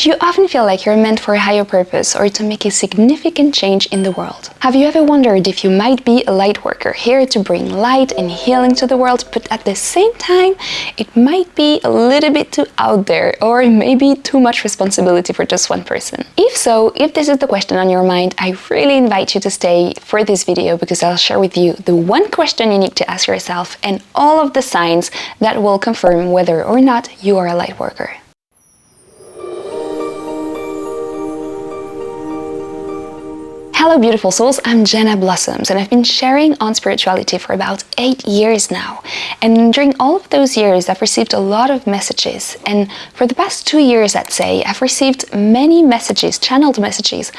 Do you often feel like you're meant for a higher purpose or to make a significant change in the world? Have you ever wondered if you might be a light worker, here to bring light and healing to the world, but at the same time, it might be a little bit too out there or maybe too much responsibility for just one person? If so, if this is the question on your mind, I really invite you to stay for this video because I'll share with you the one question you need to ask yourself and all of the signs that will confirm whether or not you are a light worker. Hello beautiful souls, I'm Jenna Blossoms and I've been sharing on spirituality for about 8 years now. And during all of those years I've received a lot of messages, and for the past 2 years I'd say I've received many messages, channeled messages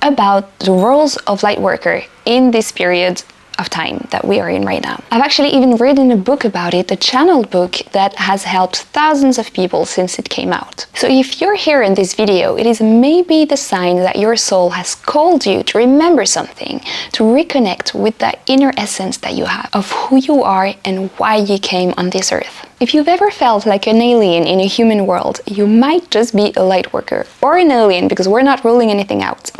about the roles of light worker in this period of time that we are in right now. I've actually even written a book about it, a channeled book that has helped thousands of people since it came out. So if you're here in this video, it is maybe the sign that your soul has called you to remember something, to reconnect with that inner essence that you have of who you are and why you came on this earth. If you've ever felt like an alien in a human world, you might just be a light worker, or an alien, because we're not ruling anything out.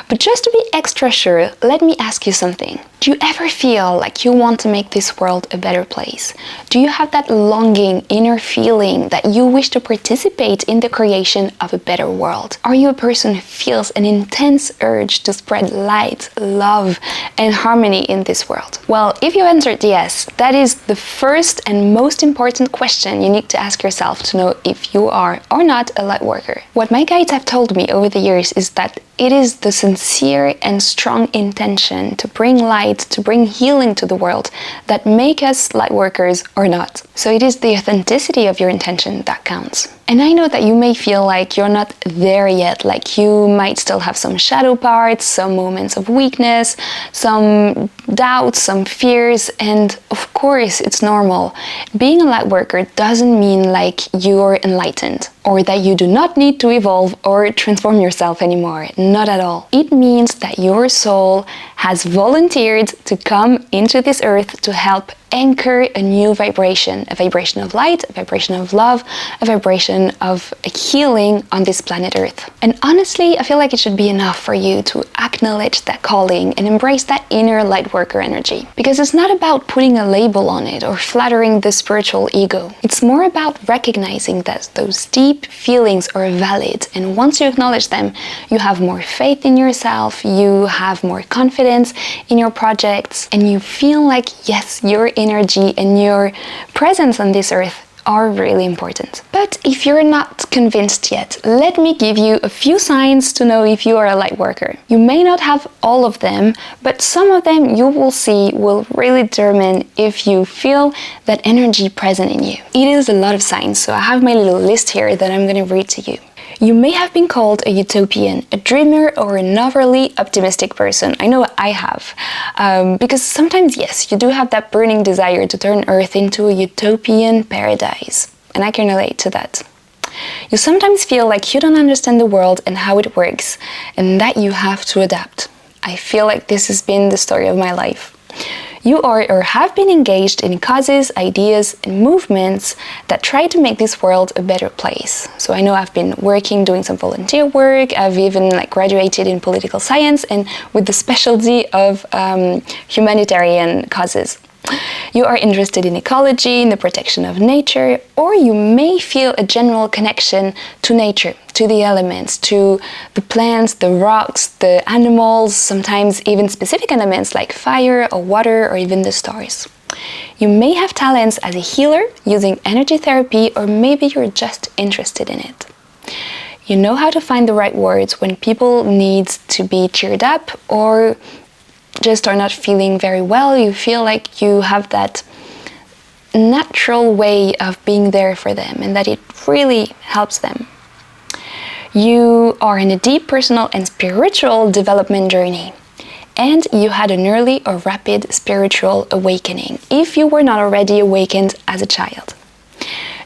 But just to be extra sure, let me ask you something. Do you ever feel like you want to make this world a better place? Do you have that longing, inner feeling that you wish to participate in the creation of a better world? Are you a person who feels an intense urge to spread light, love, and harmony in this world? Well, if you answered yes, that is the first and most important question you need to ask yourself to know if you are or not a light worker. What my guides have told me over the years is that it is the sincere and strong intention to bring light, to bring healing to the world that make us light workers or not. So it is the authenticity of your intention that counts. And I know that you may feel like you're not there yet, like you might still have some shadow parts, some moments of weakness, some doubts, some fears, and of course it's normal. Being a light worker doesn't mean like you're enlightened or that you do not need to evolve or transform yourself anymore. Not at all. It means that your soul has volunteered to come into this earth to help anchor a new vibration, a vibration of light, a vibration of love, a vibration of healing on this planet Earth. And honestly, I feel like it should be enough for you to acknowledge that calling and embrace that inner light worker energy. Because it's not about putting a label on it or flattering the spiritual ego. It's more about recognizing that those deep feelings are valid, and once you acknowledge them, you have more faith in yourself, you have more confidence in your projects, and you feel like, yes, your energy and your presence on this earth are really important. But if you're not convinced yet, let me give you a few signs to know if you are a light worker. You may not have all of them, but some of them you will see will really determine if you feel that energy present in you. It is a lot of signs, so I have my little list here that I'm going to read to you. You may have been called a utopian, a dreamer, or an overly optimistic person. I know I have. Because sometimes, yes, you do have that burning desire to turn Earth into a utopian paradise. And I can relate to that. You sometimes feel like you don't understand the world and how it works, and that you have to adapt. I feel like this has been the story of my life. You are or have been engaged in causes, ideas, and movements that try to make this world a better place. So I know I've been working, doing some volunteer work. I've even graduated in political science and with the specialty of humanitarian causes. You are interested in ecology, in the protection of nature, or you may feel a general connection to nature, to the elements, to the plants, the rocks, the animals, sometimes even specific elements like fire or water or even the stars. You may have talents as a healer using energy therapy, or maybe you're just interested in it. You know how to find the right words when people need to be cheered up or just are not feeling very well. You feel like you have that natural way of being there for them and that it really helps them. You are in a deep personal and spiritual development journey, and you had an early or rapid spiritual awakening if you were not already awakened as a child.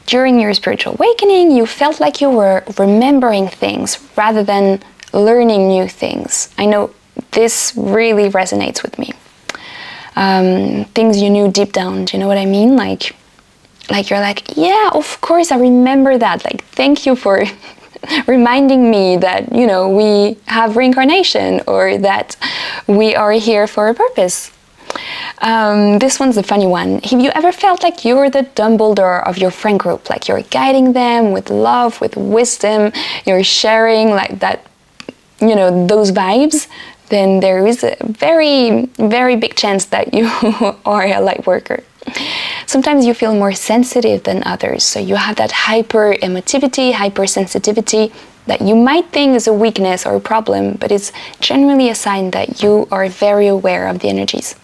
During your spiritual awakening, you felt like you were remembering things rather than learning new things. I know this really resonates with me. Things you knew deep down, do you know what I mean? Like you're like, yeah, of course I remember that. Like, thank you for reminding me that, you know, we have reincarnation or that we are here for a purpose. This one's a funny one. Have you ever felt like you're the Dumbledore of your friend group? Like you're guiding them with love, with wisdom, you're sharing like that, you know, those vibes? Then there is a very, very big chance that you are a light worker. Sometimes you feel more sensitive than others, so you have that hyper emotivity, hypersensitivity that you might think is a weakness or a problem, but it's generally a sign that you are very aware of the energies.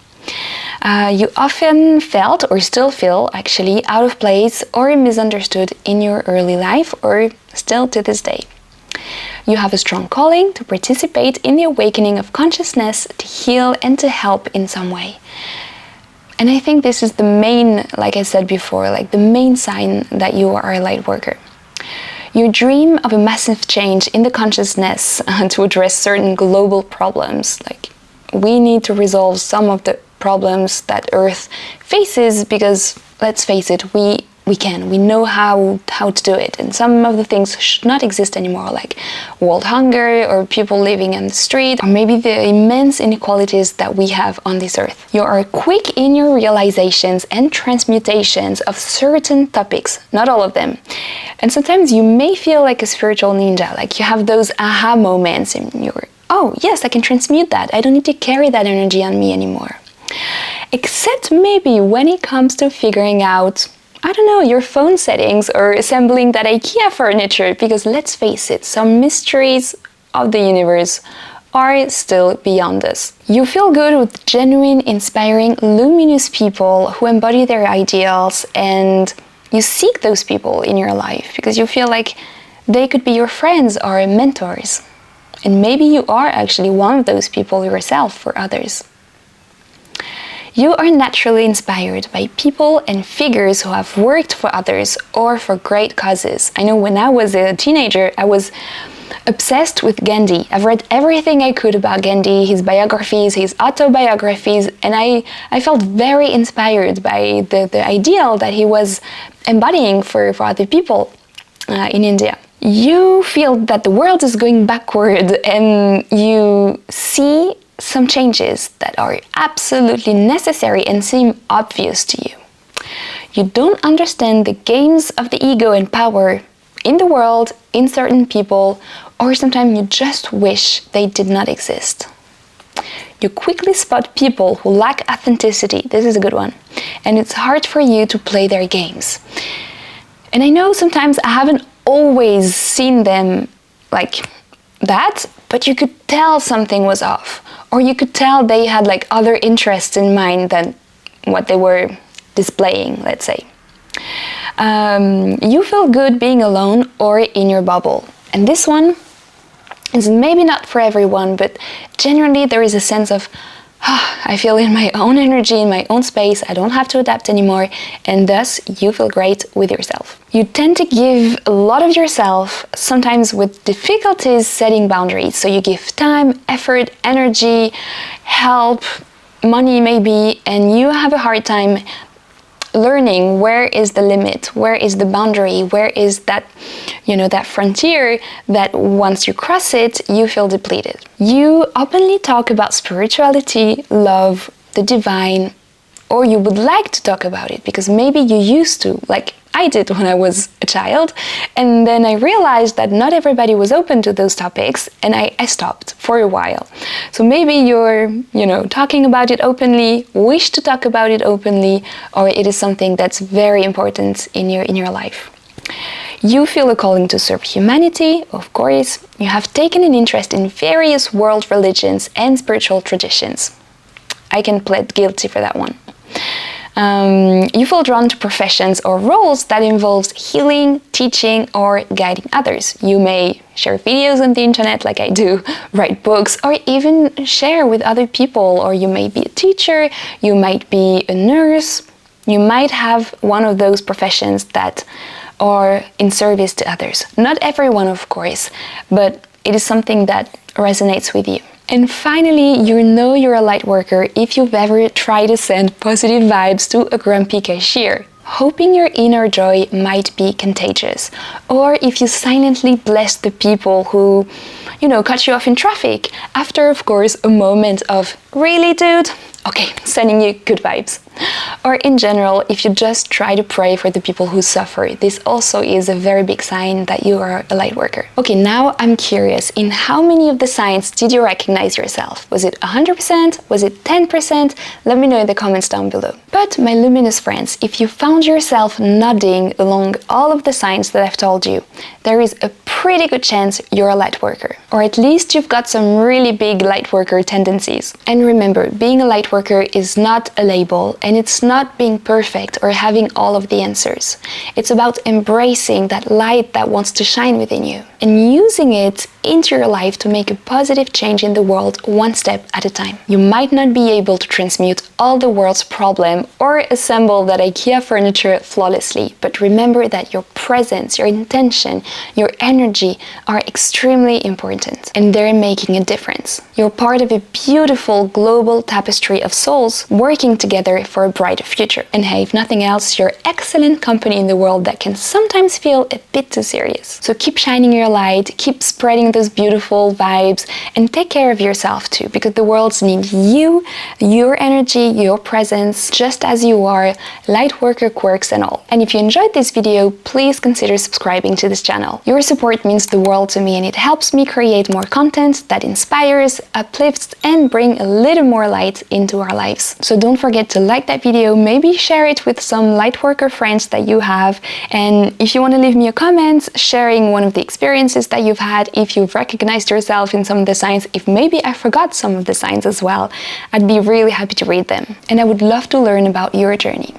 You often felt or still feel actually out of place or misunderstood in your early life or still to this day. You have a strong calling to participate in the awakening of consciousness, to heal and to help in some way. And I think this is the main, like I said before, like the main sign that you are a light worker. You dream of a massive change in the consciousness to address certain global problems. Like we need to resolve some of the problems that Earth faces because, let's face it, we know how to do it, and some of the things should not exist anymore, like world hunger or people living on the street, or maybe the immense inequalities that we have on this earth. You are quick in your realizations and transmutations of certain topics, not all of them, and sometimes you may feel like a spiritual ninja, like you have those aha moments and you're, oh yes, I can transmute that, I don't need to carry that energy on me anymore. Except maybe when it comes to figuring out, I don't know, your phone settings or assembling that IKEA furniture, because let's face it, some mysteries of the universe are still beyond us. You feel good with genuine, inspiring, luminous people who embody their ideals, and you seek those people in your life because you feel like they could be your friends or mentors. And maybe you are actually one of those people yourself for others. You are naturally inspired by people and figures who have worked for others or for great causes. I know when I was a teenager, I was obsessed with Gandhi. I've read everything I could about Gandhi, his biographies, his autobiographies, and I felt very inspired by the ideal that he was embodying for other people in India. You feel that the world is going backward and you see some changes that are absolutely necessary and seem obvious to you. You don't understand the games of the ego and power in the world, in certain people, or sometimes you just wish they did not exist. You quickly spot people who lack authenticity, this is a good one, and it's hard for you to play their games. And I know sometimes I haven't always seen them like that, but you could tell something was off, or you could tell they had like other interests in mind than what they were displaying, let's say. You feel good being alone or in your bubble, and this one is maybe not for everyone, but generally there is a sense of I feel in my own energy, in my own space, I don't have to adapt anymore, and thus you feel great with yourself. You tend to give a lot of yourself, sometimes with difficulties setting boundaries. So you give time, effort, energy, help, money maybe, and you have a hard time learning where is the limit, where is the boundary, where is that, that frontier that once you cross it, you feel depleted. You openly talk about spirituality, love, the divine, or you would like to talk about it because maybe you used to, like I did when I was a child, and then I realized that not everybody was open to those topics, and I stopped for a while. So maybe you're, talking about it openly, wish to talk about it openly, or it is something that's very important in your life. You feel a calling to serve humanity, of course. You have taken an interest in various world religions and spiritual traditions. I can plead guilty for that one. You feel drawn to professions or roles that involves healing, teaching, or guiding others. You may share videos on the internet like I do, write books, or even share with other people, or you may be a teacher, you might be a nurse, you might have one of those professions that are in service to others. Not everyone, of course, but it is something that resonates with you. And finally, you know you're a light worker if you've ever tried to send positive vibes to a grumpy cashier. hoping your inner joy might be contagious, or if you silently bless the people who, cut you off in traffic, after, of course, a moment of, really, dude? Okay, sending you good vibes. Or in general, if you just try to pray for the people who suffer, this also is a very big sign that you are a light worker. Okay, now I'm curious, in how many of the signs did you recognize yourself? Was it 100%? Was it 10%? Let me know in the comments down below. But my luminous friends, if you found yourself nodding along all of the signs that I've told you, there is a pretty good chance you're a light worker. Or at least you've got some really big light worker tendencies. And remember, being a light worker is not a label, and it's not being perfect or having all of the answers. It's about embracing that light that wants to shine within you and using it into your life to make a positive change in the world one step at a time. You might not be able to transmute all the world's problem or assemble that IKEA furniture flawlessly, but remember that your presence, your intention, your energy are extremely important, and they're making a difference. You're part of a beautiful global tapestry of souls working together for a brighter future. And hey, if nothing else, you're excellent company in the world that can sometimes feel a bit too serious. So keep shining your light, keep spreading those beautiful vibes, and take care of yourself too, because the world needs you, your energy, your presence, just as you are, light worker quirks and all. And if you enjoyed this video, please consider subscribing to this channel. Your support means the world to me, and it helps me create more content that inspires, uplifts, and bring a little more light into our lives. So don't forget to like that video, maybe share it with some light worker friends that you have, and if you want to leave me a comment sharing one of the experiences that you've had, if you've recognized yourself in some of the signs, if maybe I forgot some of the signs as well, I'd be really happy to read them, and I would love to learn about your journey.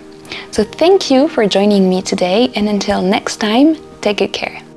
So thank you for joining me today, and until next time, take good care.